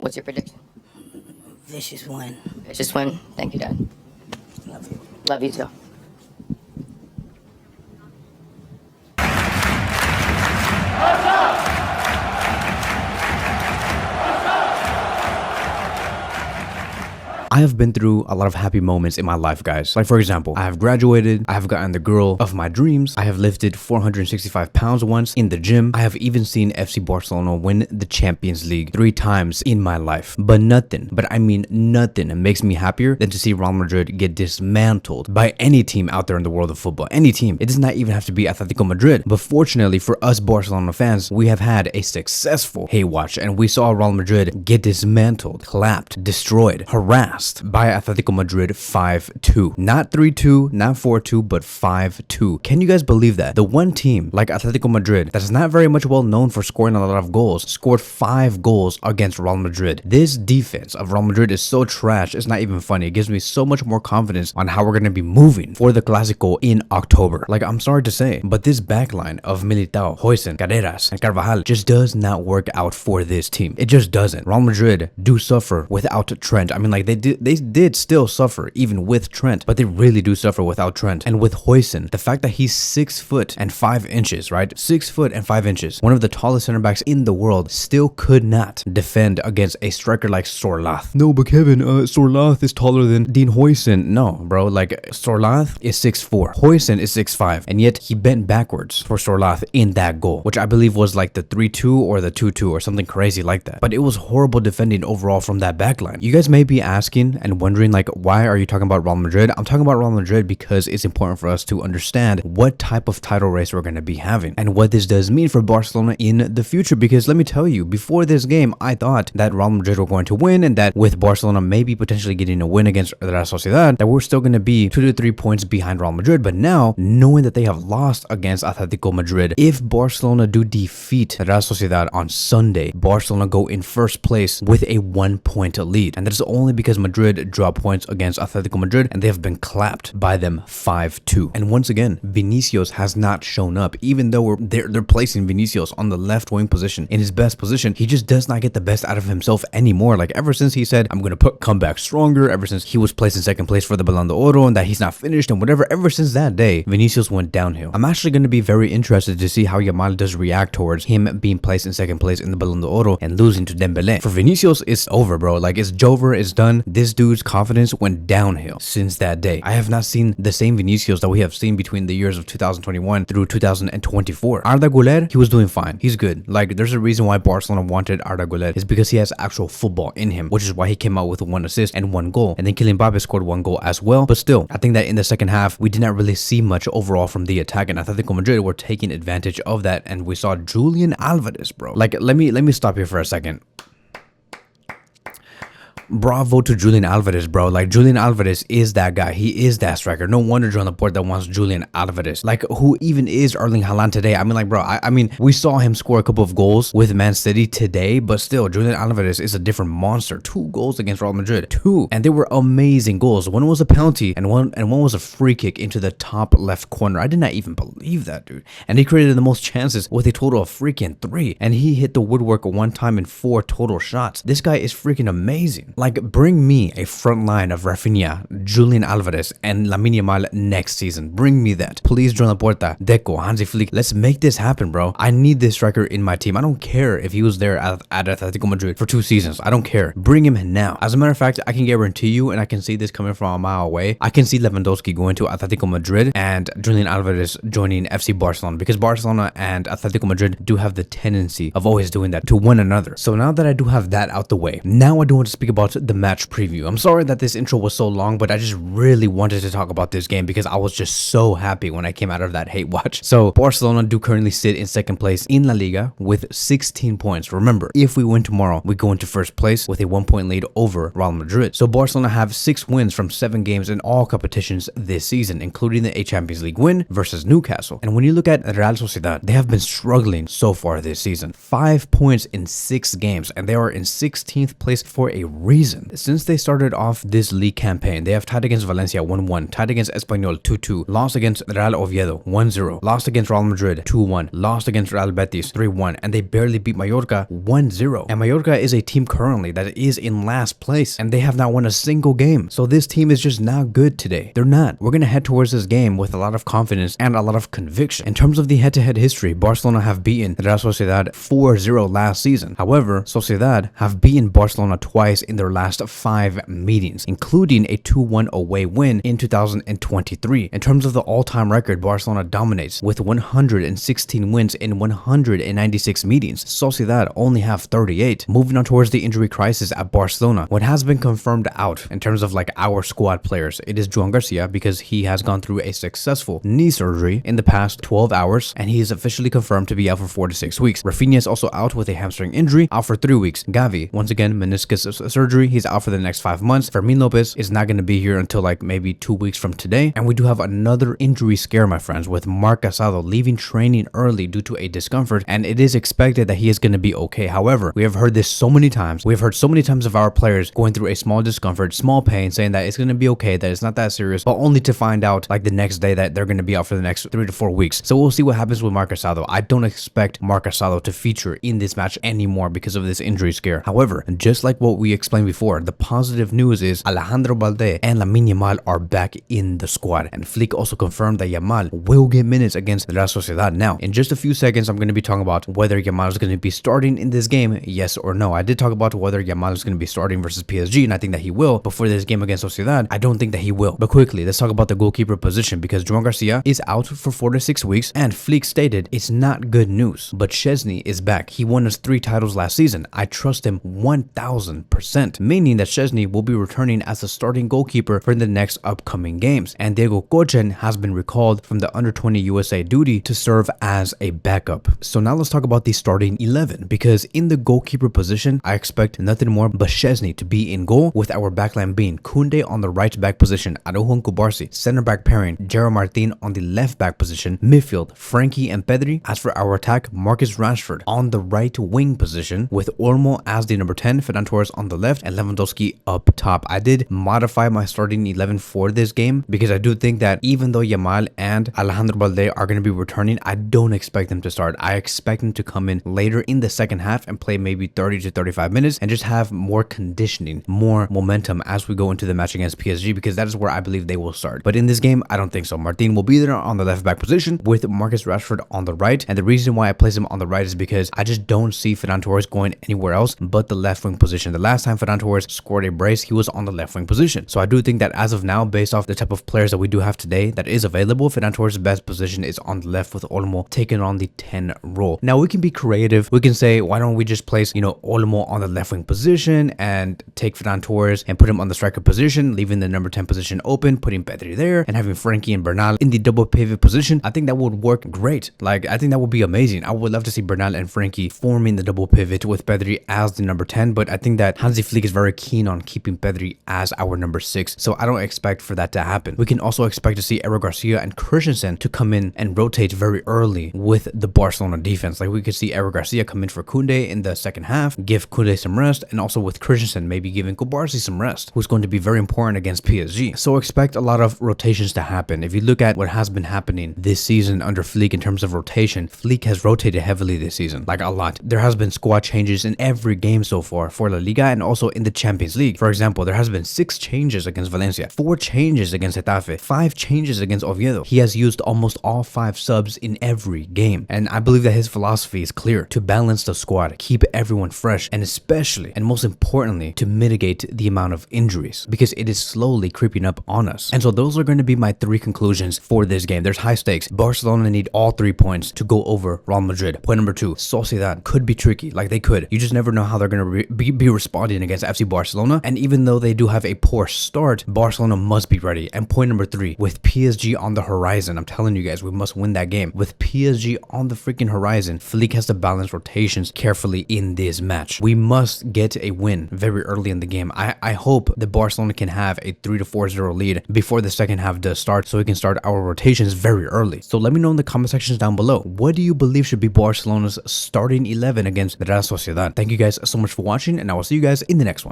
What's your prediction? Vicious win. Vicious win. Thank you, Dad. Love you. Love you too. I have been through a lot of happy moments in my life, guys. Like, for example, I have graduated, I have gotten the girl of my dreams, I have lifted 465 pounds once in the gym, I have even seen FC Barcelona win the Champions League 3 times in my life. But nothing, but I mean nothing, makes me happier than to see Real Madrid get dismantled by any team out there in the world of football. Any team. It does not even have to be Atletico Madrid. But fortunately for us Barcelona fans, we have had a successful hate watch, and we saw Real Madrid get dismantled, clapped, destroyed, harassed by Atletico Madrid 5-2. Not 3-2, not 4-2, but 5-2. Can you guys believe that? The one team like Atletico Madrid that is not very much well known for scoring a lot of goals scored 5 goals against Real Madrid. This defense of Real Madrid is so trash, it's not even funny. It gives me so much more confidence on how we're going to be moving for the Clásico in October. Like, I'm sorry to say, but this backline of Militao, Huijsen, Carreras, and Carvajal just does not work out for this team. It just doesn't. Real Madrid do suffer without Trent. I mean, like, they did still suffer even with Trent, but they really do suffer without Trent. And with Huijsen, the fact that he's 6 foot and 5 inches, right? 6 foot and 5 inches, one of the tallest center backs in the world, still could not defend against a striker like Sorlath. No, but Kevin, Sorlath is taller than Dean Huijsen. No, bro, like, Sorlath is 6'4", Huijsen is 6'5", and yet he bent backwards for Sorlath in that goal, which I believe was like the 3-2 or the 2-2 or something crazy like that. But it was horrible defending overall from that backline. You guys may be asking and wondering, like, why are you talking about Real Madrid? I'm talking about Real Madrid because it's important for us to understand what type of title race we're going to be having and what this does mean for Barcelona in the future. Because let me tell you, before this game, I thought that Real Madrid were going to win, and that with Barcelona maybe potentially getting a win against Real Sociedad, that we're still going to be 2 to 3 points behind Real Madrid. But now, knowing that they have lost against Atletico Madrid, if Barcelona do defeat Real Sociedad on Sunday, Barcelona go in first place with a 1-point lead. And that is only because Madrid dropped points against Atletico Madrid, and they have been clapped by them 5-2. And once again, Vinicius has not shown up. Even though they're placing Vinicius on the left wing position in his best position, he just does not get the best out of himself anymore. Like, ever since he said, I'm gonna come back stronger, ever since he was placed in 2nd place for the Ballon d'Oro and that he's not finished and whatever, ever since that day, Vinicius went downhill. I'm actually going to be very interested to see how Yamal does react towards him being placed in 2nd place in the Ballon d'Oro and losing to Dembélé. For Vinicius, it's over, bro. Like, it's over, it's done. This dude's confidence went downhill since that day. I have not seen the same Vinicius that we have seen between the years of 2021 through 2024. Arda Güler, he was doing fine. He's good. Like, there's a reason why Barcelona wanted Arda Güler. It's because he has actual football in him, which is why he came out with 1 assist and 1 goal. And then Kylian Mbappe scored 1 goal as well. But still, I think that in the second half, we did not really see much overall from the attack, and Atletico Madrid were taking advantage of that, and we saw Julian Alvarez, bro. Like, let me stop here for a second. Bravo to Julian Alvarez, bro. Like, Julian Alvarez is that guy. He is that striker. No wonder Joan Laporta wants Julian Alvarez. Like, who even is Erling Haaland today? I mean, like, bro, I mean, we saw him score a couple of goals with Man City today, but still, Julian Alvarez is a different monster. 2 goals against Real Madrid. 2. And they were amazing goals. One was a penalty, and one was a free kick into the top left corner. I did not even believe that, dude. And he created the most chances with a total of freaking 3. And he hit the woodwork 1 time in 4 total shots. This guy is freaking amazing. Like, bring me a front line of Raphinha, Julian Alvarez, and Lamine Yamal next season. Bring me that. Please, Joan Laporta, Deco, Hansi Flick, let's make this happen, bro. I need this striker in my team. I don't care if he was there at Atletico Madrid for 2 seasons. I don't care. Bring him now. As a matter of fact, I can guarantee you, and I can see this coming from a mile away, I can see Lewandowski going to Atletico Madrid and Julian Alvarez joining FC Barcelona, because Barcelona and Atletico Madrid do have the tendency of always doing that to one another. So now that I do have that out the way, now I do want to speak about the match preview. I'm sorry that this intro was so long, but I just really wanted to talk about this game because I was just so happy when I came out of that hate watch. So Barcelona do currently sit in 2nd place in La Liga with 16 points. Remember, if we win tomorrow, we go into 1st place with a 1-point lead over Real Madrid. So Barcelona have 6 wins from 7 games in all competitions this season, including the Champions League win versus Newcastle. And when you look at Real Sociedad, they have been struggling so far this season. 5 points in 6 games, and they are in 16th place for a reason. Since they started off this league campaign, they have tied against Valencia 1-1, tied against Espanyol 2-2, lost against Real Oviedo 1-0, lost against Real Madrid 2-1, lost against Real Betis 3-1, and they barely beat Mallorca 1-0. And Mallorca is a team currently that is in last place, and they have not won a single game. So this team is just not good today. They're not. We're going to head towards this game with a lot of confidence and a lot of conviction. In terms of the head-to-head history, Barcelona have beaten Real Sociedad 4-0 last season. However, Sociedad have beaten Barcelona twice in their last 5 meetings, including a 2-1 away win in 2023. In terms of the all-time record, Barcelona dominates with 116 wins in 196 meetings. Sociedad only have 38. Moving on towards the injury crisis at Barcelona, what has been confirmed out in terms of like our squad players, it is Joan Garcia, because he has gone through a successful knee surgery in the past 12 hours, and he is officially confirmed to be out for 4 to 6 weeks. Raphinha is also out with a hamstring injury, out for 3 weeks. Gavi, once again, meniscus surgery, he's out for the next 5 months. Fermin Lopez is not going to be here until like maybe 2 weeks from today. And we do have another injury scare, my friends, with Marc Casadó leaving training early due to a discomfort, and it is expected that he is going to be okay. However, we have heard this so many times. We have heard so many times of our players going through a small discomfort, small pain, saying that it's going to be okay, that it's not that serious, but only to find out like the next day that they're going to be out for the next 3 to 4 weeks. So we'll see what happens with Marc Casadó. I don't expect Marc Casadó to feature in this match anymore because of this injury scare. However, just like what we explained before, the positive news is Alejandro Balde and Lamine Yamal are back in the squad, and Flick also confirmed that Yamal will get minutes against Real Sociedad. Now, in just a few seconds, I'm going to be talking about whether Yamal is going to be starting in this game, yes or no. I did talk about whether Yamal is going to be starting versus PSG, and I think that he will. Before this game against Sociedad, I don't think that he will. But quickly, let's talk about the goalkeeper position, because Joan Garcia is out for 4 to 6 weeks, and Flick stated it's not good news, but Szczęsny is back. He won us 3 titles last season. I trust him 1000%, meaning that Szczęsny will be returning as the starting goalkeeper for the next upcoming games, and Diego Kochen has been recalled from the under-20 USA duty to serve as a backup. So now let's talk about the starting 11, because in the goalkeeper position, I expect nothing more but Szczęsny to be in goal, with our backline being Koundé on the right back position, Araujo and Kubarsi, center back pairing, Gerard Martin on the left back position, midfield, Frankie and Pedri. As for our attack, Marcus Rashford on the right wing position, with Olmo as the number 10, Ferran Torres on the left, and Lewandowski up top. I did modify my starting 11 for this game, because I do think that even though Yamal and Alejandro Balde are going to be returning, I don't expect them to start. I expect them to come in later in the second half and play maybe 30 to 35 minutes and just have more conditioning, more momentum as we go into the match against PSG, because that is where I believe they will start. But in this game, I don't think so. Martin will be there on the left back position with Marcus Rashford on the right, and the reason why I place him on the right is because I just don't see Ferran Torres going anywhere else but the left wing position. The last time Ferran Torres scored a brace, he was on the left wing position. So I do think that as of now, based off the type of players that we do have today that is available, Ferran Torres' best position is on the left, with Olmo taking on the 10 role. Now we can be creative. We can say, why don't we just place, Olmo on the left wing position and take Ferran Torres and put him on the striker position, leaving the number 10 position open, putting Pedri there, and having Frankie and Bernal in the double pivot position. I think that would work great. Like, I think that would be amazing. I would love to see Bernal and Frankie forming the double pivot with Pedri as the number 10, but I think that Hansi Flick is very keen on keeping Pedri as our number 6, so I don't expect for that to happen. We can also expect to see Eric Garcia and Christensen to come in and rotate very early with the Barcelona defense. Like, we could see Eric Garcia come in for Koundé in the second half, give Koundé some rest, and also with Christensen maybe giving Kubarsi some rest, who's going to be very important against PSG. So expect a lot of rotations to happen. If you look at what has been happening this season under Flick in terms of rotation, Flick has rotated heavily this season, like a lot. There has been squad changes in every game so far for La Liga and also in the Champions League. For example, there has been 6 changes against Valencia, 4 changes against Getafe, 5 changes against Oviedo. He has used almost all 5 subs in every game, and I believe that his philosophy is clear: to balance the squad, keep everyone fresh, and especially and most importantly to mitigate the amount of injuries, because it is slowly creeping up on us. And so those are going to be my 3 conclusions for this game. There's high stakes. Barcelona need all 3 points to go over Real Madrid. Point number 2, Sociedad could be tricky. Like, they could. You just never know how they're going to be responding against FC Barcelona, and even though they do have a poor start, Barcelona must be ready. And point number 3, with PSG on the horizon, I'm telling you guys, we must win that game. With PSG on the freaking horizon, Flick has to balance rotations carefully in this match. We must get a win very early in the game. I hope that Barcelona can have a 3 to 4-0 lead before the second half does start, so we can start our rotations very early. So let me know in the comment sections down below, what do you believe should be Barcelona's starting 11 against Real Sociedad? Thank you guys so much for watching, and I will see you guys in the next one.